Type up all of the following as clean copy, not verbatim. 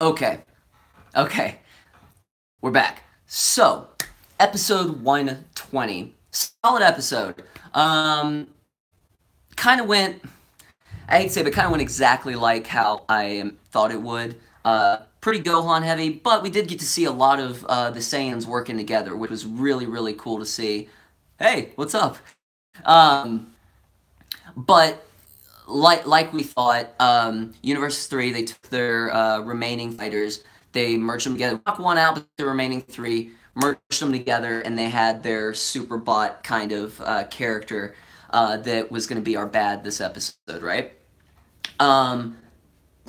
Okay. Okay. We're back. So, episode 120. Solid episode. Kind of went, I hate to say, but kind of went exactly like how I thought it would. Pretty Gohan heavy, but we did get to see a lot of the Saiyans working together, which was really, really cool to see. Hey, what's up? Um, but like we thought, Universe 3, they took their remaining fighters, they merged them together, knocked one out, but the remaining three merged them together, and they had their super bot kind of character that was going to be our bad this episode, right? Um,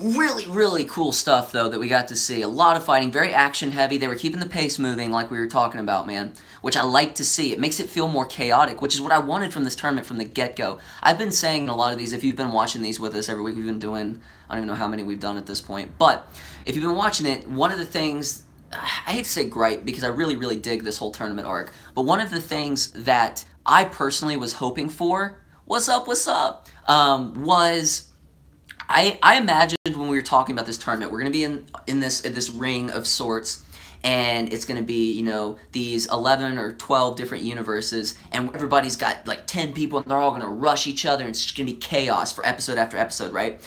Really, really cool stuff though that we got to see. A lot of fighting, very action heavy. They were keeping the pace moving, like we were talking about, man. Which I like to see. It makes it feel more chaotic, which is what I wanted from this tournament from the get go. I've been saying in a lot of these, if you've been watching these with us every week, we've been doing, I don't even know how many we've done at this point, but if you've been watching it, one of the things, I hate to say gripe because I really, really dig this whole tournament arc, but one of the things that I personally was hoping for, what's up, was I imagined when we were talking about this tournament, we're going to be in this ring of sorts, and it's going to be these 11 or 12 different universes, and everybody's got like 10 people, and they're all going to rush each other, and it's just going to be chaos for episode after episode, right?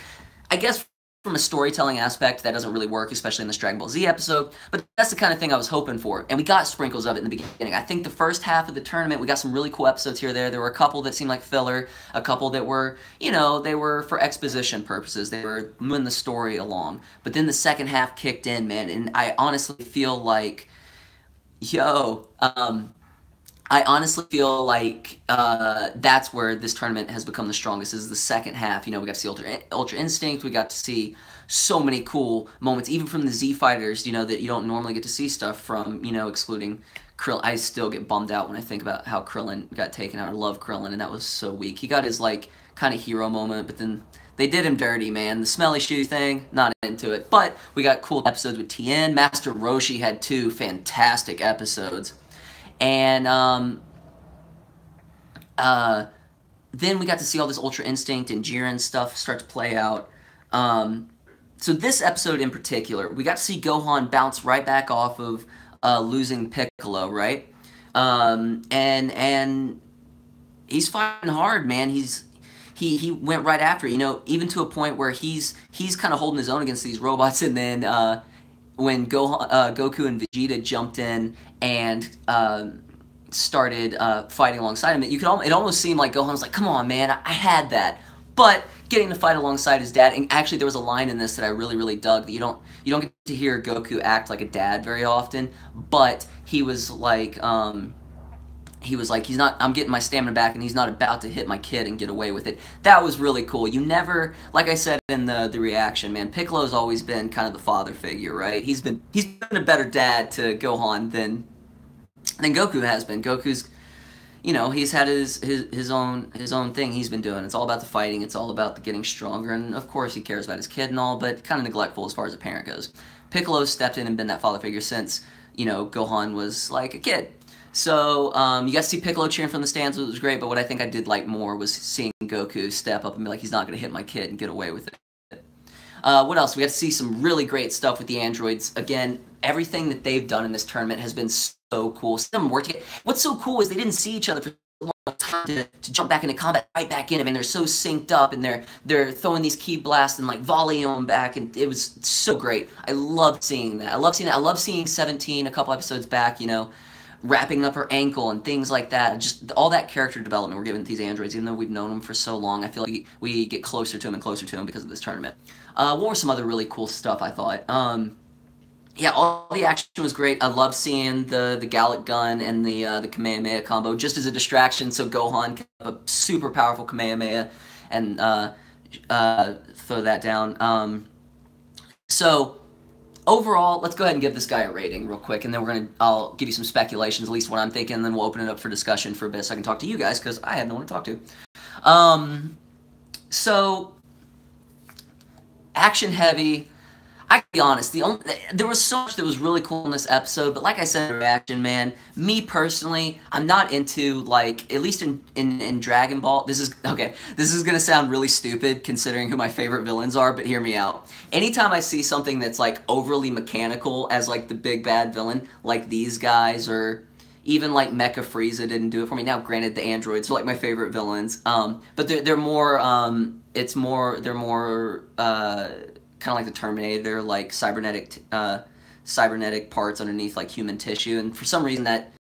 I guess from a storytelling aspect, that doesn't really work, especially in this Dragon Ball Z episode, but that's the kind of thing I was hoping for, and we got sprinkles of it in the beginning. I think the first half of the tournament, we got some really cool episodes here or there. There were a couple that seemed like filler, a couple that were, they were for exposition purposes. They were moving the story along. But then the second half kicked in, man, and I honestly feel like, yo, I honestly feel like that's where this tournament has become the strongest. This is the second half. We got to see Ultra Instinct. We got to see so many cool moments, even from the Z fighters. That you don't normally get to see stuff from. Excluding Krillin. I still get bummed out when I think about how Krillin got taken out. I love Krillin, and that was so weak. He got his kind of hero moment, but then they did him dirty, man. The smelly shoe thing, not into it. But we got cool episodes with Tien. Master Roshi had two fantastic episodes. And uh, then we got to see all this Ultra Instinct and Jiren stuff start to play out. So this episode in particular, we got to see Gohan bounce right back off of losing Piccolo, right? And he's fighting hard, man. He went right after it, even to a point where he's kind of holding his own against these robots, and then when Goku and Vegeta jumped in and started fighting alongside him, it almost seemed like Gohan was like, "Come on, man, I had that." But getting to fight alongside his dad, and actually there was a line in this that I really, really dug that you don't get to hear Goku act like a dad very often, but he was like, he's not, I'm getting my stamina back, and he's not about to hit my kid and get away with it. That was really cool. You never, like I said in the reaction, man, Piccolo's always been kind of the father figure, right? He's been a better dad to Gohan than Goku has been. Goku's, he's had his own thing he's been doing. It's all about the fighting. It's all about the getting stronger, and of course he cares about his kid and all, but kind of neglectful as far as a parent goes. Piccolo's stepped in and been that father figure since Gohan was like a kid. So you got to see Piccolo cheering from the stands, which was great. But what I think I did like more was seeing Goku step up and be like, he's not going to hit my kid and get away with it. What else? We got to see some really great stuff with the androids. Again, everything that they've done in this tournament has been so cool. Some work together. What's so cool is they didn't see each other for so long time to jump back into combat, right back in. I mean, they're so synced up, and they're throwing these key blasts and volleying them back, and it was so great. I love seeing that. I love seeing 17 a couple episodes back. Wrapping up her ankle and things like that. Just all that character development we're giving to these androids, even though we've known them for so long. I feel like we get closer to them and closer to them because of this tournament. What were some other really cool stuff I thought? Yeah, all the action was great. I love seeing the Gallic gun and the Kamehameha combo just as a distraction, so Gohan can have a super powerful Kamehameha and throw that down. So overall, let's go ahead and give this guy a rating real quick, and then I'll give you some speculations, at least what I'm thinking, and then we'll open it up for discussion for a bit so I can talk to you guys, because I have no one to talk to. So, action heavy. I can be honest. There was so much that was really cool in this episode, but like I said in the reaction, man, me personally, I'm not into like at least in Dragon Ball. This is okay. This is gonna sound really stupid considering who my favorite villains are, but hear me out. Anytime I see something that's like overly mechanical as like the big bad villain, like these guys or even like Mecha Frieza didn't do it for me. Now, granted, the androids are like my favorite villains, but they're more. It's more. They're more kind of like the Terminator, like cybernetic parts underneath like human tissue, and for some reason that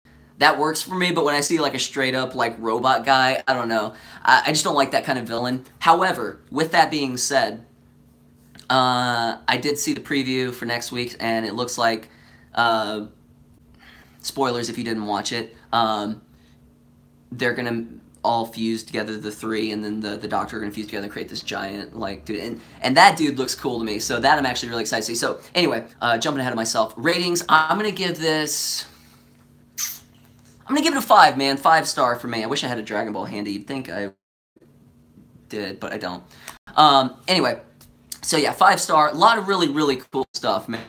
works for me. But when I see like a straight up like robot guy, I don't know. I just don't like that kind of villain. However, with that being said, I did see the preview for next week, and it looks like. Spoilers if you didn't watch it. They're gonna all fuse together, the three, and then the Doctor are gonna fuse together and create this giant like dude. And that dude looks cool to me. So that I'm actually really excited to see. So anyway, jumping ahead of myself, ratings. I'm gonna give this. I'm gonna give it a 5, man. 5-star for me. I wish I had a Dragon Ball handy. You'd think I did, but I don't. Anyway, so yeah, 5-star. A lot of really really cool stuff, man.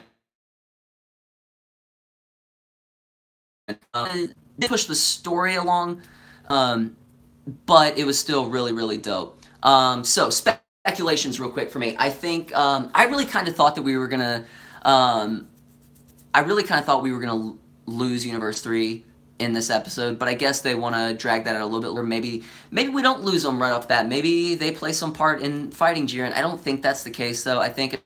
They pushed the story along, but it was still really, really dope. So speculations, real quick for me. I think I really kind of thought that we were gonna. I really kind of thought we were gonna lose Universe 3 in this episode, but I guess they want to drag that out a little bit. Or maybe we don't lose them right off the bat. Maybe they play some part in fighting Jiren. I don't think that's the case, though. I think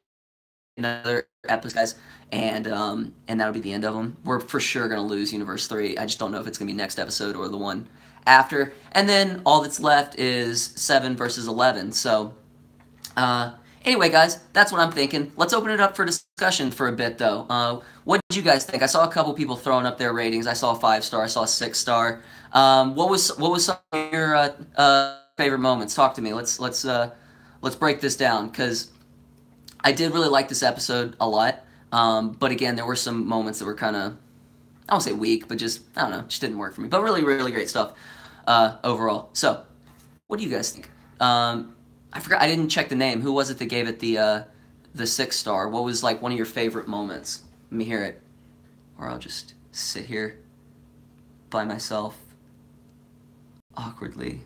another episode, guys, and that'll be the end of them. We're for sure gonna lose Universe 3. I just don't know if it's gonna be next episode or the one after. And then all that's left is 7 versus 11. So, anyway, guys, that's what I'm thinking. Let's open it up for discussion for a bit, though. What did you guys think? I saw a couple people throwing up their ratings. I saw a 5-star. I saw a 6-star. What was some of your favorite moments? Talk to me. Let's break this down because I did really like this episode a lot. But again, there were some moments that were kind of, I won't say weak, but just, I don't know, just didn't work for me. But really, really great stuff overall. So, what do you guys think? I forgot, I didn't check the name. Who was it that gave it the 6-star? What was like one of your favorite moments? Let me hear it. Or I'll just sit here by myself, awkwardly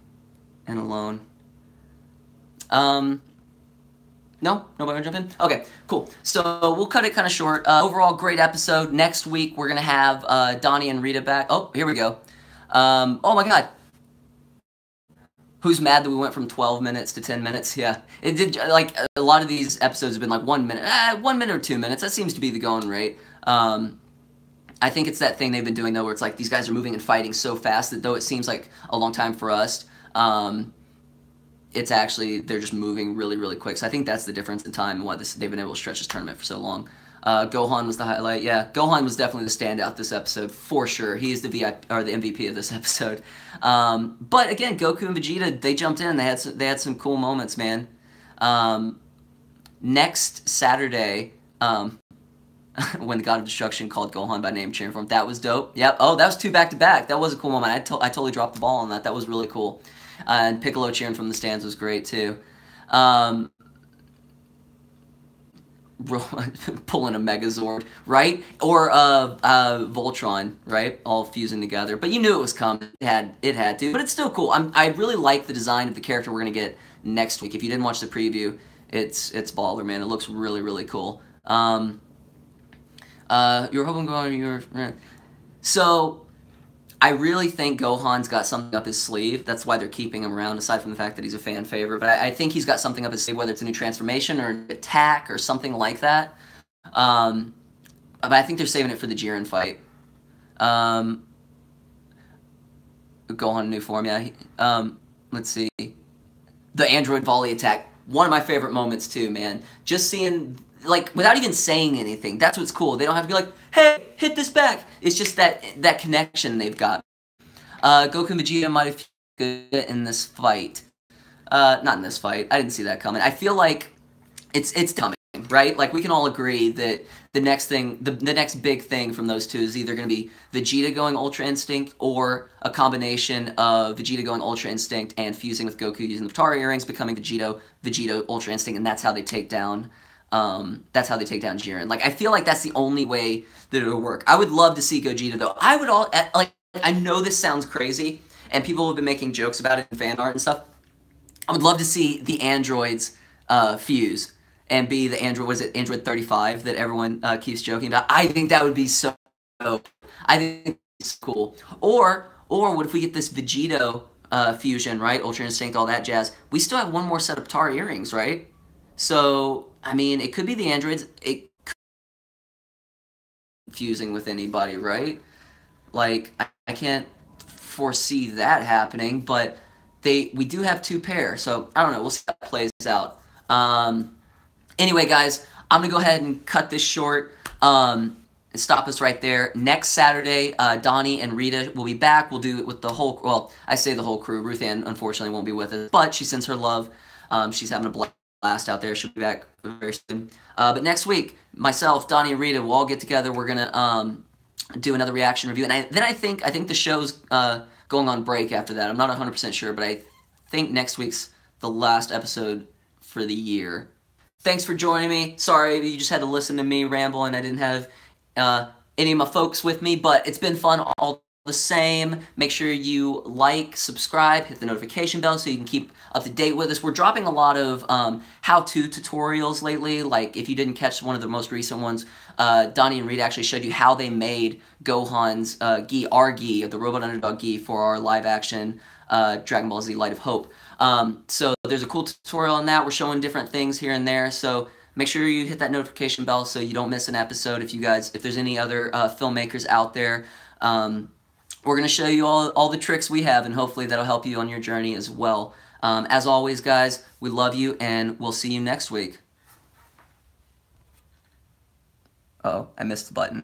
and alone. No? Nobody want to jump in? Okay, cool. So we'll cut it kind of short. Overall, great episode. Next week, we're going to have Donnie and Rita back. Oh, here we go. Oh my god. Who's mad that we went from 12 minutes to 10 minutes? Yeah. It did, like, a lot of these episodes have been like 1 minute. 1 minute or 2 minutes. That seems to be the going rate. I think it's that thing they've been doing, though, where it's like these guys are moving and fighting so fast that though it seems like a long time for us, it's actually, they're just moving really, really quick. So I think that's the difference in time and why they've been able to stretch this tournament for so long. Gohan was the highlight. Yeah, Gohan was definitely the standout this episode, for sure. He is the VIP, or the MVP of this episode. But again, Goku and Vegeta, they jumped in. They had some cool moments, man. Next Saturday, when the God of Destruction called Gohan by name, cheering for him, that was dope. Yep. Oh, that was 2 back-to-back. That was a cool moment. I totally dropped the ball on that. That was really cool. And Piccolo cheering from the stands was great, too. Pulling a Megazord, right? Or Voltron, right? All fusing together. But you knew it was coming. It had to. But it's still cool. I really like the design of the character we're going to get next week. If you didn't watch the preview, it's baller, man. It looks really, really cool. You were hoping to go on your... So... I really think Gohan's got something up his sleeve. That's why they're keeping him around, aside from the fact that he's a fan favorite. But I think he's got something up his sleeve, whether it's a new transformation or an attack or something like that. But I think they're saving it for the Jiren fight. Gohan in new form, yeah. Let's see. The android volley attack. One of my favorite moments, too, man. Just seeing... like, without even saying anything. That's what's cool. They don't have to be like, hey, hit this back. It's just that connection they've got. Goku and Vegeta might have good in this fight. Not in this fight. I didn't see that coming. I feel like it's coming, right? Like, we can all agree that the next thing, the next big thing from those two is either going to be Vegeta going Ultra Instinct or a combination of Vegeta going Ultra Instinct and fusing with Goku using the Vegeta earrings, becoming Vegeta Ultra Instinct, and that's how they take down That's how they take down Jiren. Like I feel like that's the only way that it'll work. I would love to see Gogeta though. I would all like I know this sounds crazy, and people have been making jokes about it in fan art and stuff. I would love to see the androids fuse and be the android. Was it Android 35 that everyone keeps joking about? I think that would be so. I think it's cool. Or what if we get this Vegito fusion, right? Ultra Instinct, all that jazz. We still have one more set of Tar earrings, right? So I mean, it could be the androids. It could be fusing with anybody, right? Like I can't foresee that happening, but we do have two pairs, so I don't know. We'll see how that plays out. Anyway, guys, I'm gonna go ahead and cut this short. And stop us right there. Next Saturday, Donnie and Rita will be back. We'll do it with the whole. Well, I say the whole crew. Ruthann unfortunately won't be with us, but she sends her love. She's having a blast out there. She'll be back very soon. But next week, myself, Donnie, and Rita will all get together. We're gonna do another reaction review, and then I think the show's going on break after that. I'm not 100% sure, but I think next week's the last episode for the year. Thanks for joining me. Sorry you just had to listen to me ramble and I didn't have any of my folks with me, but it's been fun all the same. Make sure you like, subscribe, hit the notification bell so you can keep up to date with us. We're dropping a lot of how-to tutorials lately. Like if you didn't catch one of the most recent ones, Donnie and Rita actually showed you how they made Gohan's gi, our gi, the Robot Underdog gi for our live-action Dragon Ball Z Light of Hope. So there's a cool tutorial on that. We're showing different things here and there. So make sure you hit that notification bell so you don't miss an episode. If there's any other filmmakers out there, we're going to show you all the tricks we have, and hopefully that'll help you on your journey as well. As always, guys, we love you, and we'll see you next week. Uh-oh, I missed the button.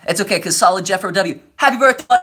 It's okay, because Solid Jeff W. Happy birthday!